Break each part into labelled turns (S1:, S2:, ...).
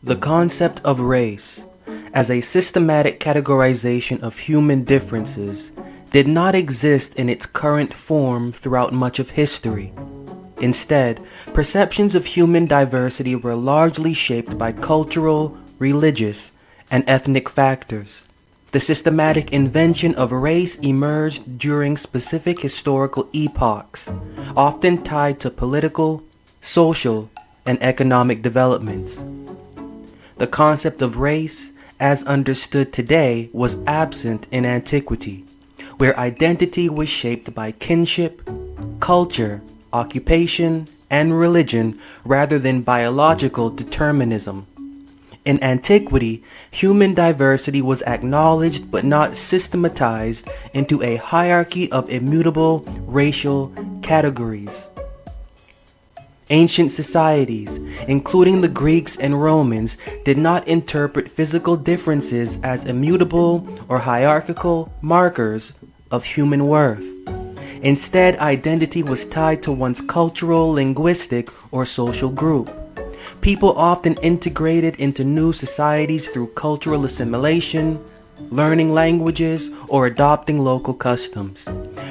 S1: The concept of race, as a systematic categorization of human differences, did not exist in its current form throughout much of history. Instead, perceptions of human diversity were largely shaped by cultural, religious, and ethnic factors. The systematic invention of race emerged during specific historical epochs, often tied to political, social, and economic developments. The concept of race, as understood today, was absent in antiquity, where identity was shaped by kinship, culture, occupation, and religion rather than biological determinism. In antiquity, human diversity was acknowledged but not systematized into a hierarchy of immutable racial categories. Ancient societies, including the Greeks and Romans, did not interpret physical differences as immutable or hierarchical markers of human worth. Instead, identity was tied to one's cultural, linguistic, or social group. People often integrated into new societies through cultural assimilation, learning languages, or adopting local customs.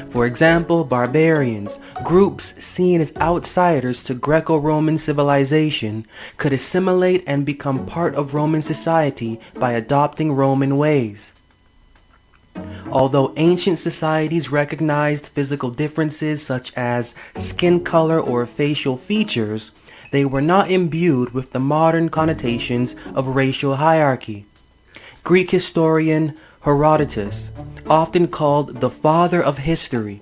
S1: For example, barbarians, groups seen as outsiders to Greco-Roman civilization, could assimilate and become part of Roman society by adopting Roman ways. Although ancient societies recognized physical differences such as skin color or facial features, they were not imbued with the modern connotations of racial hierarchy. Greek historian Herodotus, often called the father of history,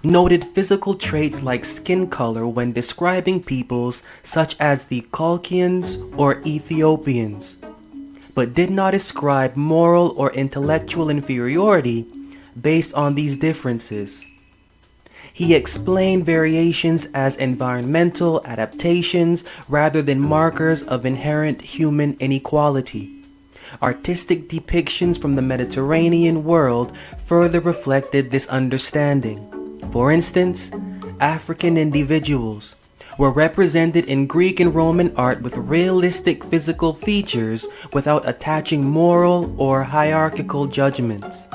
S1: noted physical traits like skin color when describing peoples such as the Colchians or Ethiopians, but did not ascribe moral or intellectual inferiority based on these differences. He explained variations as environmental adaptations rather than markers of inherent human inequality. Artistic depictions from the Mediterranean world further reflected this understanding. For instance, African individuals were represented in Greek and Roman art with realistic physical features without attaching moral or hierarchical judgments.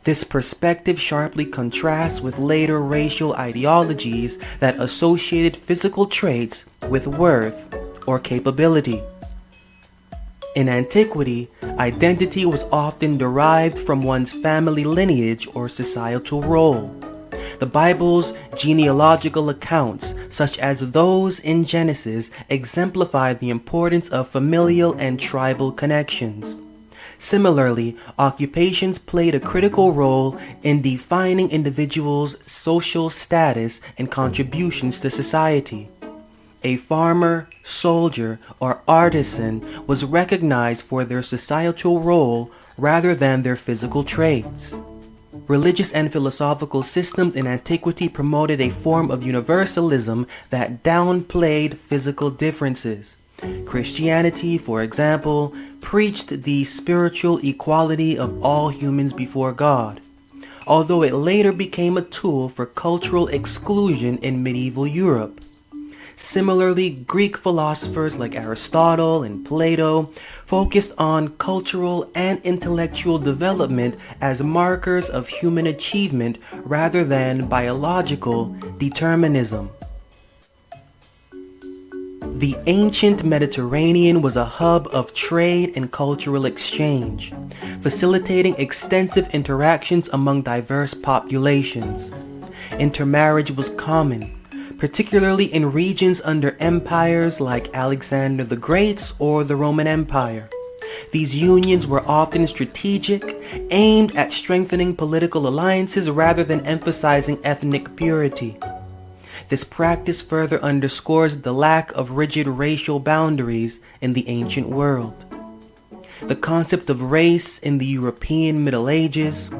S1: This perspective sharply contrasts with later racial ideologies that associated physical traits with worth or capability. In antiquity, identity was often derived from one's family lineage or societal role. The Bible's genealogical accounts, such as those in Genesis, exemplify the importance of familial and tribal connections. Similarly, occupations played a critical role in defining individuals' social status and contributions to society. A farmer, soldier, or artisan was recognized for their societal role rather than their physical traits. Religious and philosophical systems in antiquity promoted a form of universalism that downplayed physical differences. Christianity, for example, preached the spiritual equality of all humans before God, although it later became a tool for cultural exclusion in medieval Europe. Similarly, Greek philosophers like Aristotle and Plato focused on cultural and intellectual development as markers of human achievement rather than biological determinism. The ancient Mediterranean was a hub of trade and cultural exchange, facilitating extensive interactions among diverse populations. Intermarriage was common, particularly in regions under empires like Alexander the Great's or the Roman Empire. These unions were often strategic, aimed at strengthening political alliances rather than emphasizing ethnic purity. This practice further underscores the lack of rigid racial boundaries in the ancient world. The concept of race in the European Middle Ages,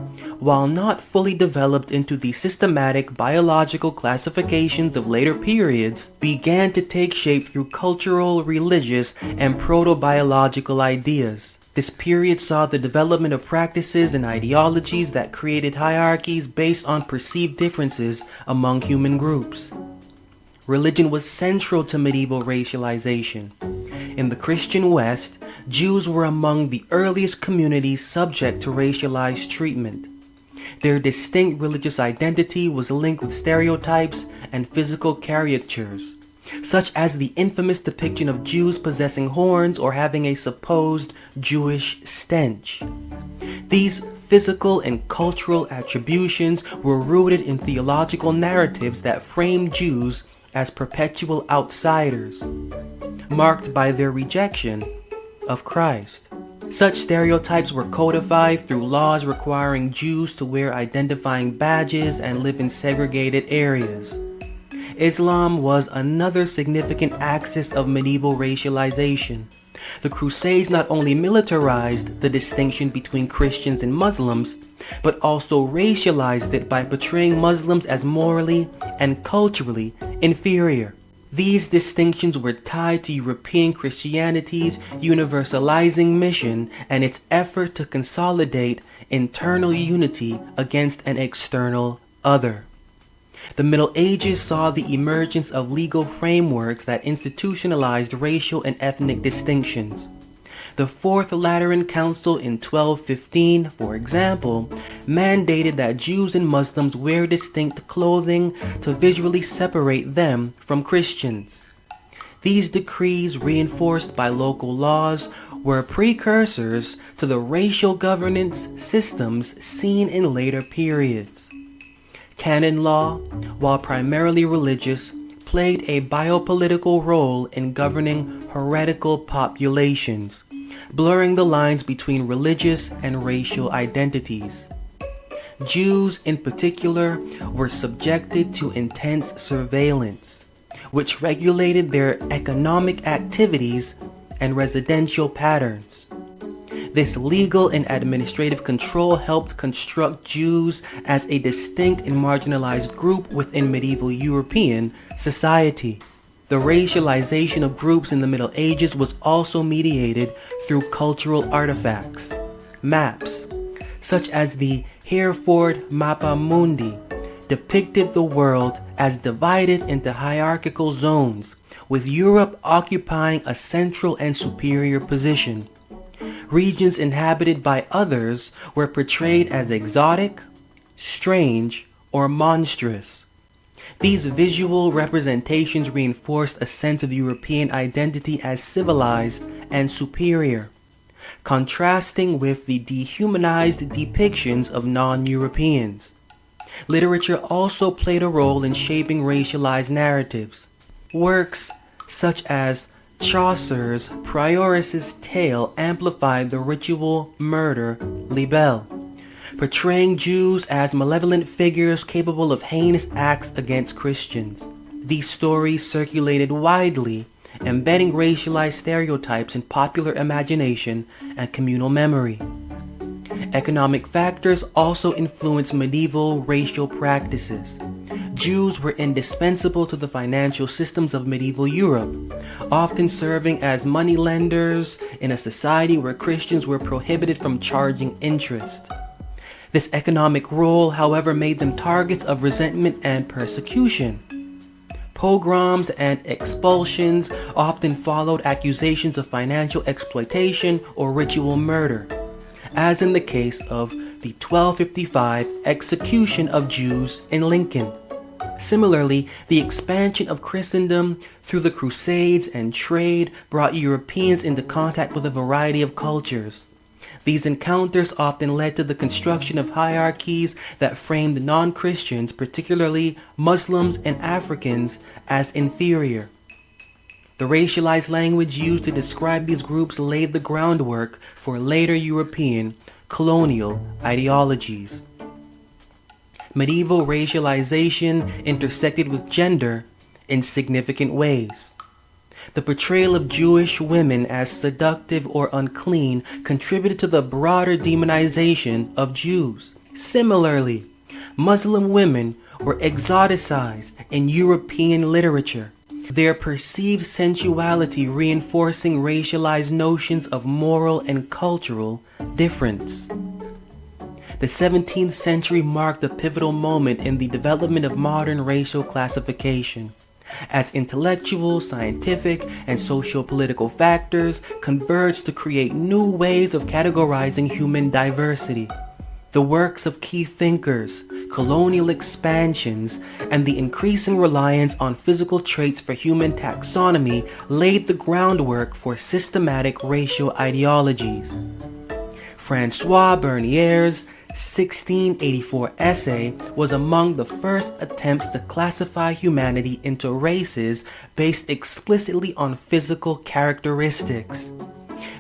S1: while not fully developed into the systematic biological classifications of later periods, began to take shape through cultural, religious, and proto-biological ideas. This period saw the development of practices and ideologies that created hierarchies based on perceived differences among human groups. Religion was central to medieval racialization. In the Christian West, Jews were among the earliest communities subject to racialized treatment. Their distinct religious identity was linked with stereotypes and physical caricatures, such as the infamous depiction of Jews possessing horns or having a supposed Jewish stench. These physical and cultural attributions were rooted in theological narratives that framed Jews as perpetual outsiders, marked by their rejection of Christ. Such stereotypes were codified through laws requiring Jews to wear identifying badges and live in segregated areas. Islam was another significant axis of medieval racialization. The Crusades not only militarized the distinction between Christians and Muslims, but also racialized it by portraying Muslims as morally and culturally inferior. These distinctions were tied to European Christianity's universalizing mission and its effort to consolidate internal unity against an external other. The Middle Ages saw the emergence of legal frameworks that institutionalized racial and ethnic distinctions. The Fourth Lateran Council in 1215, for example, mandated that Jews and Muslims wear distinct clothing to visually separate them from Christians. These decrees, reinforced by local laws, were precursors to the racial governance systems seen in later periods. Canon law, while primarily religious, played a biopolitical role in governing heretical populations, blurring the lines between religious and racial identities. Jews, in particular, were subjected to intense surveillance, which regulated their economic activities and residential patterns. This legal and administrative control helped construct Jews as a distinct and marginalized group within medieval European society. The racialization of groups in the Middle Ages was also mediated through cultural artifacts. Maps, such as the Hereford Mappa Mundi, depicted the world as divided into hierarchical zones, with Europe occupying a central and superior position. Regions inhabited by others were portrayed as exotic, strange, or monstrous. These visual representations reinforced a sense of European identity as civilized and superior, contrasting with the dehumanized depictions of non-Europeans. Literature also played a role in shaping racialized narratives. Works such as Chaucer's Prioris's Tale amplified the ritual murder libel, portraying Jews as malevolent figures capable of heinous acts against Christians. These stories circulated widely, embedding racialized stereotypes in popular imagination and communal memory. Economic factors also influenced medieval racial practices. Jews were indispensable to the financial systems of medieval Europe, often serving as moneylenders in a society where Christians were prohibited from charging interest. This economic role, however, made them targets of resentment and persecution. Pogroms and expulsions often followed accusations of financial exploitation or ritual murder, as in the case of the 1255 execution of Jews in Lincoln. Similarly, the expansion of Christendom through the Crusades and trade brought Europeans into contact with a variety of cultures. These encounters often led to the construction of hierarchies that framed non-Christians, particularly Muslims and Africans, as inferior. The racialized language used to describe these groups laid the groundwork for later European colonial ideologies. Medieval racialization intersected with gender in significant ways. The portrayal of Jewish women as seductive or unclean contributed to the broader demonization of Jews. Similarly, Muslim women were exoticized in European literature, their perceived sensuality reinforcing racialized notions of moral and cultural difference. The 17th century marked a pivotal moment in the development of modern racial classification. as intellectual, scientific, and socio-political factors converge to create new ways of categorizing human diversity. The works of key thinkers, colonial expansions, and the increasing reliance on physical traits for human taxonomy laid the groundwork for systematic racial ideologies. Francois Bernier's 1684 essay was among the first attempts to classify humanity into races based explicitly on physical characteristics.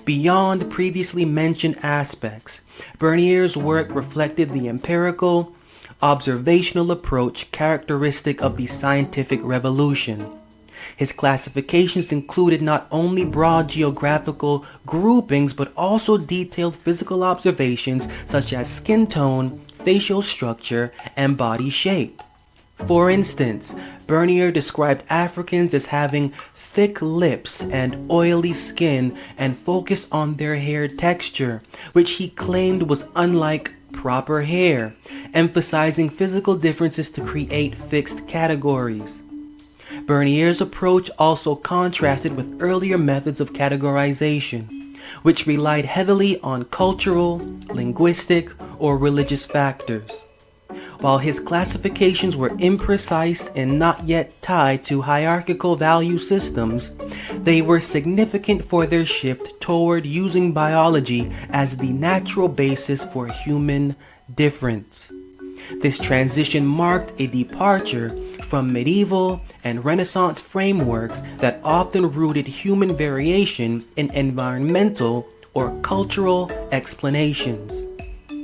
S1: Beyond previously mentioned aspects, Bernier's work reflected the empirical, observational approach characteristic of the scientific revolution. His classifications included not only broad geographical groupings but also detailed physical observations such as skin tone, facial structure, and body shape. For instance, Bernier described Africans as having thick lips and oily skin and focused on their hair texture, which he claimed was unlike proper hair, emphasizing physical differences to create fixed categories. Bernier's approach also contrasted with earlier methods of categorization, which relied heavily on cultural, linguistic, or religious factors. While his classifications were imprecise and not yet tied to hierarchical value systems, they were significant for their shift toward using biology as the natural basis for human difference. This transition marked a departure from medieval and Renaissance frameworks that often rooted human variation in environmental or cultural explanations.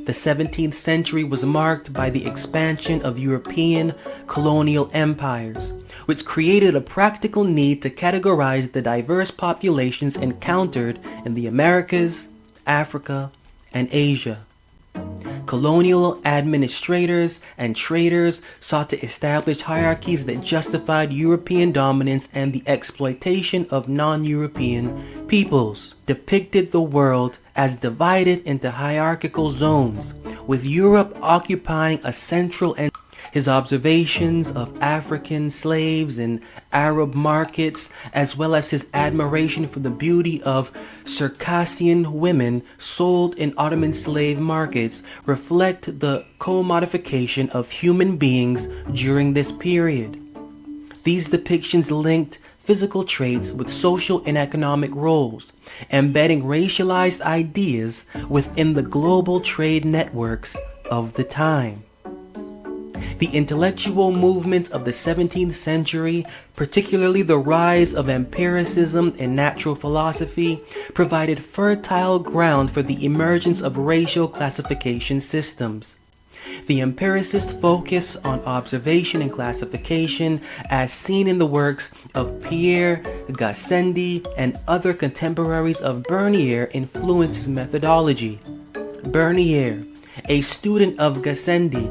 S1: The 17th century was marked by the expansion of European colonial empires, which created a practical need to categorize the diverse populations encountered in the Americas, Africa, and Asia. Colonial administrators and traders sought to establish hierarchies that justified European dominance and the exploitation of non-European peoples, depicted the world as divided into hierarchical zones, with Europe occupying a central and his observations of African slaves in Arab markets, as well as his admiration for the beauty of Circassian women sold in Ottoman slave markets, reflect the commodification of human beings during this period. These depictions linked physical traits with social and economic roles, embedding racialized ideas within the global trade networks of the time. The intellectual movements of the 17th century, particularly the rise of empiricism and natural philosophy, provided fertile ground for the emergence of racial classification systems. The empiricists focus on observation and classification as seen in the works of Pierre Gassendi and other contemporaries of Bernier influenced his methodology. Bernier, a student of Gassendi,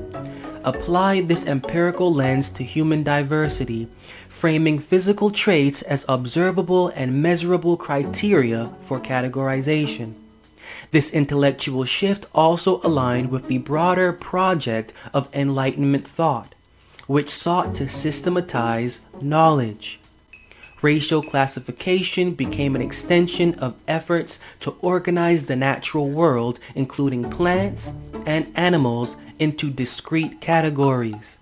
S1: applied this empirical lens to human diversity, framing physical traits as observable and measurable criteria for categorization. This intellectual shift also aligned with the broader project of Enlightenment thought, which sought to systematize knowledge. Racial classification became an extension of efforts to organize the natural world, including plants and animals, into discrete categories.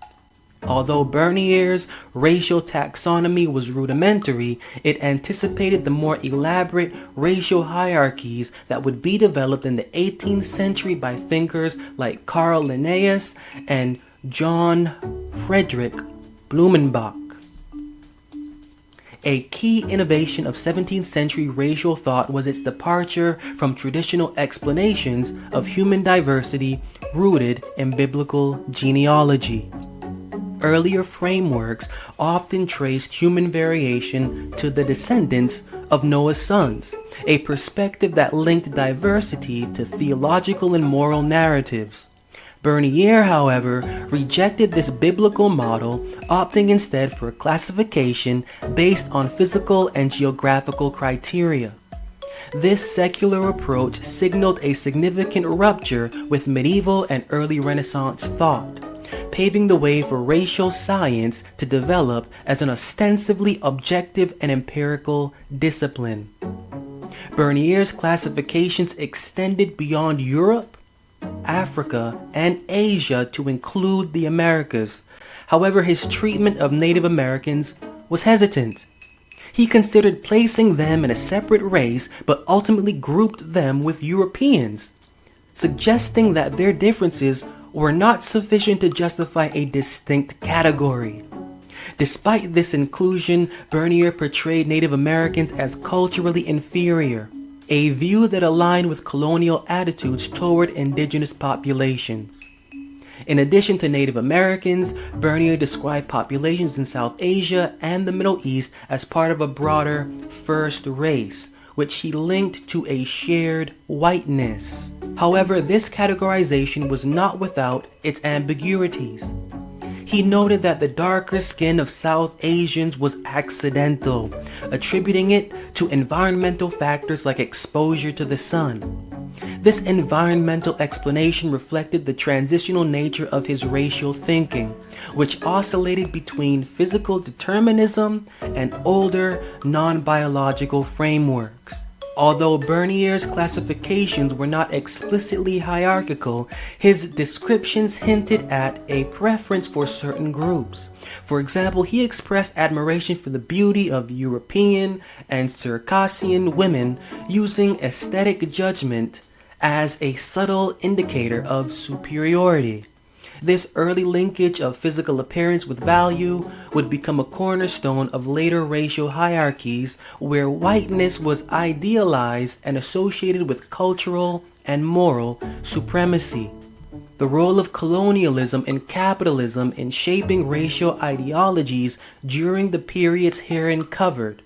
S1: Although Bernier's racial taxonomy was rudimentary, it anticipated the more elaborate racial hierarchies that would be developed in the 18th century by thinkers like Carl Linnaeus and John Frederick Blumenbach. A key innovation of 17th century racial thought was its departure from traditional explanations of human diversity rooted in biblical genealogy. Earlier frameworks often traced human variation to the descendants of Noah's sons, a perspective that linked diversity to theological and moral narratives. Bernier, however, rejected this biblical model, opting instead for classification based on physical and geographical criteria. This secular approach signaled a significant rupture with medieval and early Renaissance thought, paving the way for racial science to develop as an ostensibly objective and empirical discipline. Bernier's classifications extended beyond Europe, Africa, and Asia to include the Americas. However, his treatment of Native Americans was hesitant. He considered placing them in a separate race, but ultimately grouped them with Europeans, suggesting that their differences were not sufficient to justify a distinct category. Despite this inclusion, Bernier portrayed Native Americans as culturally inferior, a view that aligned with colonial attitudes toward indigenous populations. In addition to Native Americans, Bernier described populations in South Asia and the Middle East as part of a broader first race, which he linked to a shared whiteness. However, this categorization was not without its ambiguities. He noted that the darker skin of South Asians was accidental, attributing it to environmental factors like exposure to the sun. This environmental explanation reflected the transitional nature of his racial thinking, which oscillated between physical determinism and older, non-biological frameworks. Although Bernier's classifications were not explicitly hierarchical, his descriptions hinted at a preference for certain groups. For example, he expressed admiration for the beauty of European and Circassian women, using aesthetic judgment as a subtle indicator of superiority. This early linkage of physical appearance with value would become a cornerstone of later racial hierarchies, where whiteness was idealized and associated with cultural and moral supremacy. The role of colonialism and capitalism in shaping racial ideologies during the periods herein covered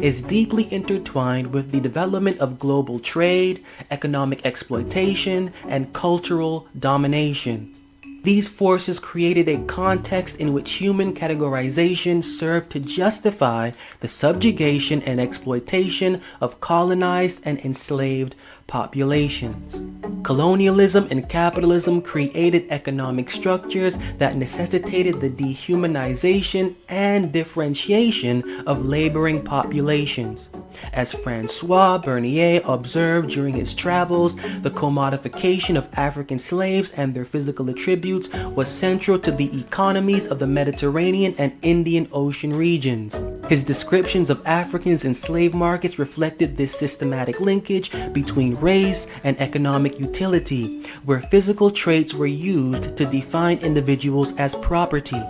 S1: is deeply intertwined with the development of global trade, economic exploitation, and cultural domination. These forces created a context in which human categorization served to justify the subjugation and exploitation of colonized and enslaved populations. Colonialism and capitalism created economic structures that necessitated the dehumanization and differentiation of laboring populations. As Francois Bernier observed during his travels, the commodification of African slaves and their physical attributes was central to the economies of the Mediterranean and Indian Ocean regions. His descriptions of Africans in slave markets reflected this systematic linkage between race and economic utility, where physical traits were used to define individuals as property.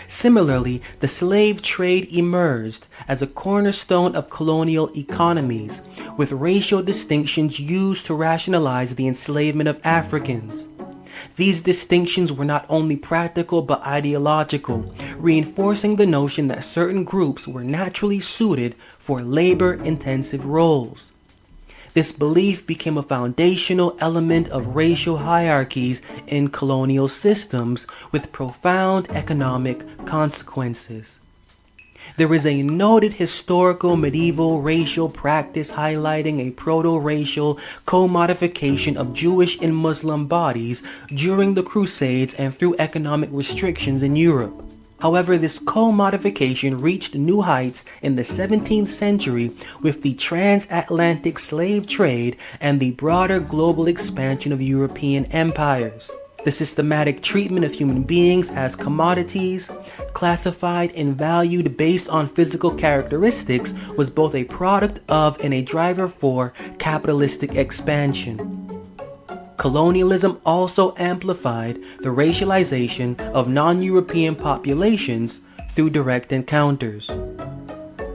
S1: Similarly, the slave trade emerged as a cornerstone of colonial economies, with racial distinctions used to rationalize the enslavement of Africans. These distinctions were not only practical but ideological, reinforcing the notion that certain groups were naturally suited for labor-intensive roles. This belief became a foundational element of racial hierarchies in colonial systems with profound economic consequences. There is a noted historical medieval racial practice highlighting a proto-racial commodification of Jewish and Muslim bodies during the Crusades and through economic restrictions in Europe. However, this commodification reached new heights in the 17th century with the transatlantic slave trade and the broader global expansion of European empires. The systematic treatment of human beings as commodities, classified and valued based on physical characteristics, was both a product of and a driver for capitalistic expansion. Colonialism also amplified the racialization of non-European populations through direct encounters.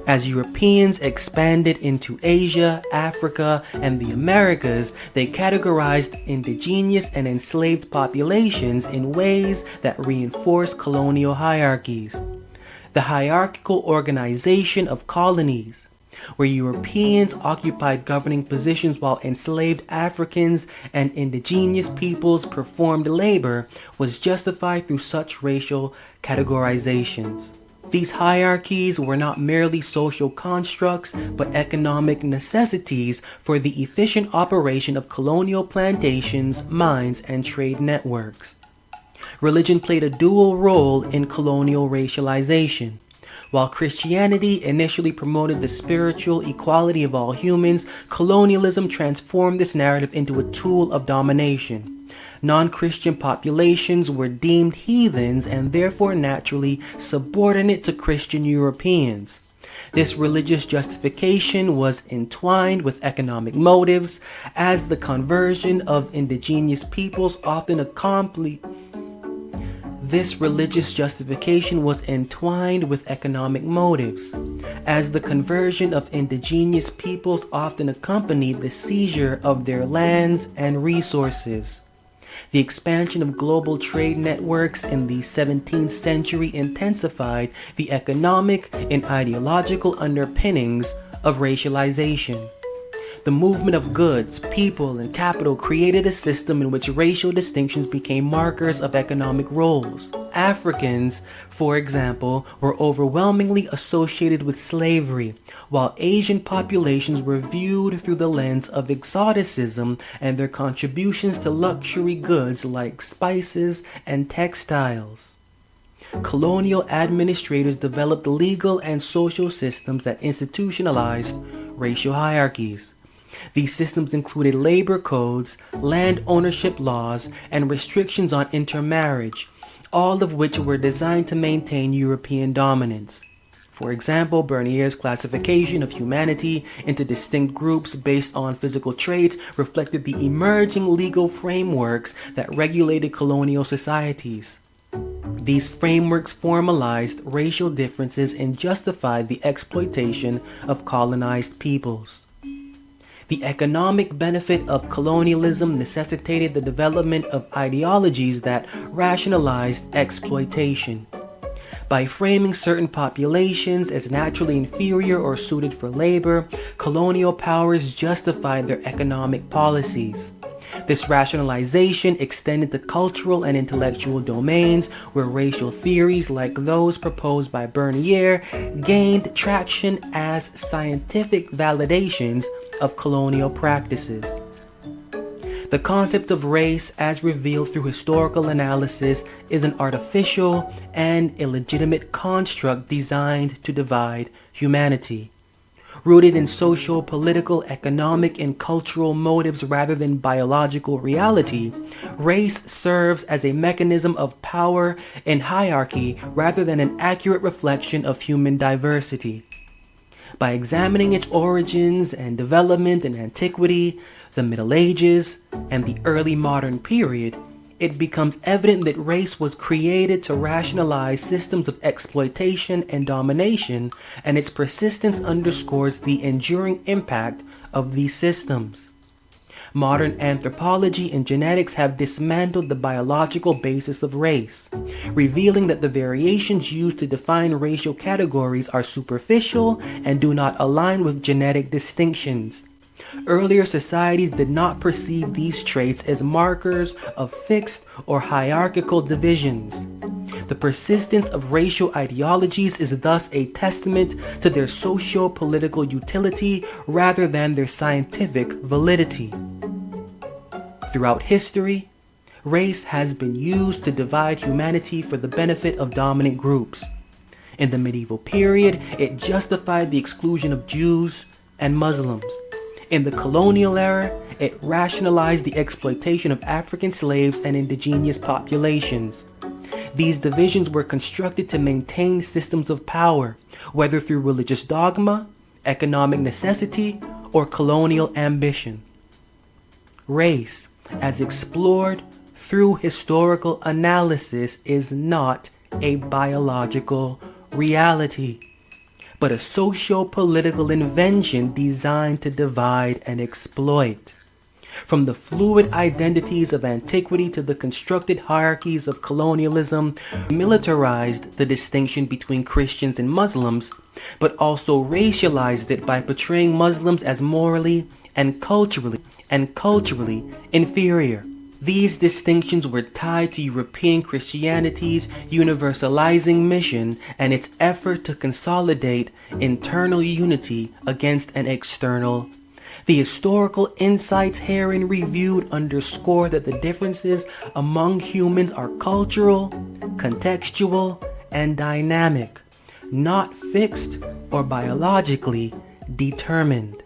S1: As Europeans expanded into Asia, Africa, and the Americas, they categorized indigenous and enslaved populations in ways that reinforced colonial hierarchies. The hierarchical organization of colonies, where Europeans occupied governing positions while enslaved Africans and indigenous peoples performed labor, was justified through such racial categorizations. These hierarchies were not merely social constructs, but economic necessities for the efficient operation of colonial plantations, mines, and trade networks. Religion played a dual role in colonial racialization. While Christianity initially promoted the spiritual equality of all humans, colonialism transformed this narrative into a tool of domination. Non-Christian populations were deemed heathens and therefore naturally subordinate to Christian Europeans. This religious justification was entwined with economic motives, as the conversion of indigenous peoples often accompanied the seizure of their lands and resources. The expansion of global trade networks in the 17th century intensified the economic and ideological underpinnings of racialization. The movement of goods, people, and capital created a system in which racial distinctions became markers of economic roles. Africans, for example, were overwhelmingly associated with slavery, while Asian populations were viewed through the lens of exoticism and their contributions to luxury goods like spices and textiles. Colonial administrators developed legal and social systems that institutionalized racial hierarchies. These systems included labor codes, land ownership laws, and restrictions on intermarriage, all of which were designed to maintain European dominance. For example, Bernier's classification of humanity into distinct groups based on physical traits reflected the emerging legal frameworks that regulated colonial societies. These frameworks formalized racial differences and justified the exploitation of colonized peoples. The economic benefit of colonialism necessitated the development of ideologies that rationalized exploitation. By framing certain populations as naturally inferior or suited for labor, colonial powers justified their economic policies. This rationalization extended to cultural and intellectual domains where racial theories like those proposed by Bernier gained traction as scientific validations of colonial practices. The concept of race, as revealed through historical analysis, is an artificial and illegitimate construct designed to divide humanity. Rooted in socio-political, economic, and cultural motives rather than biological reality, race serves as a mechanism of power and hierarchy rather than an accurate reflection of human diversity. By examining its origins and development in antiquity, the Middle Ages, and the early modern period, it becomes evident that race was created to rationalize systems of exploitation and domination, and its persistence underscores the enduring impact of these systems. Modern anthropology and genetics have dismantled the biological basis of race, revealing that the variations used to define racial categories are superficial and do not align with genetic distinctions. Earlier societies did not perceive these traits as markers of fixed or hierarchical divisions. The persistence of racial ideologies is thus a testament to their socio-political utility rather than their scientific validity. Throughout history, race has been used to divide humanity for the benefit of dominant groups. In the medieval period, it justified the exclusion of Jews and Muslims. In the colonial era, it rationalized the exploitation of African slaves and indigenous populations. These divisions were constructed to maintain systems of power, whether through religious dogma, economic necessity, or colonial ambition. Race, as explored through historical analysis, is not a biological reality, but a socio-political invention designed to divide and exploit. From the fluid identities of antiquity to the constructed hierarchies of colonialism, militarized the distinction between Christians and Muslims, but also racialized it by portraying Muslims as morally and culturally inferior. These distinctions were tied to European Christianity's universalizing mission and its effort to consolidate internal unity against an external The historical insights herein reviewed underscore that the differences among humans are cultural, contextual, and dynamic, not fixed or biologically determined.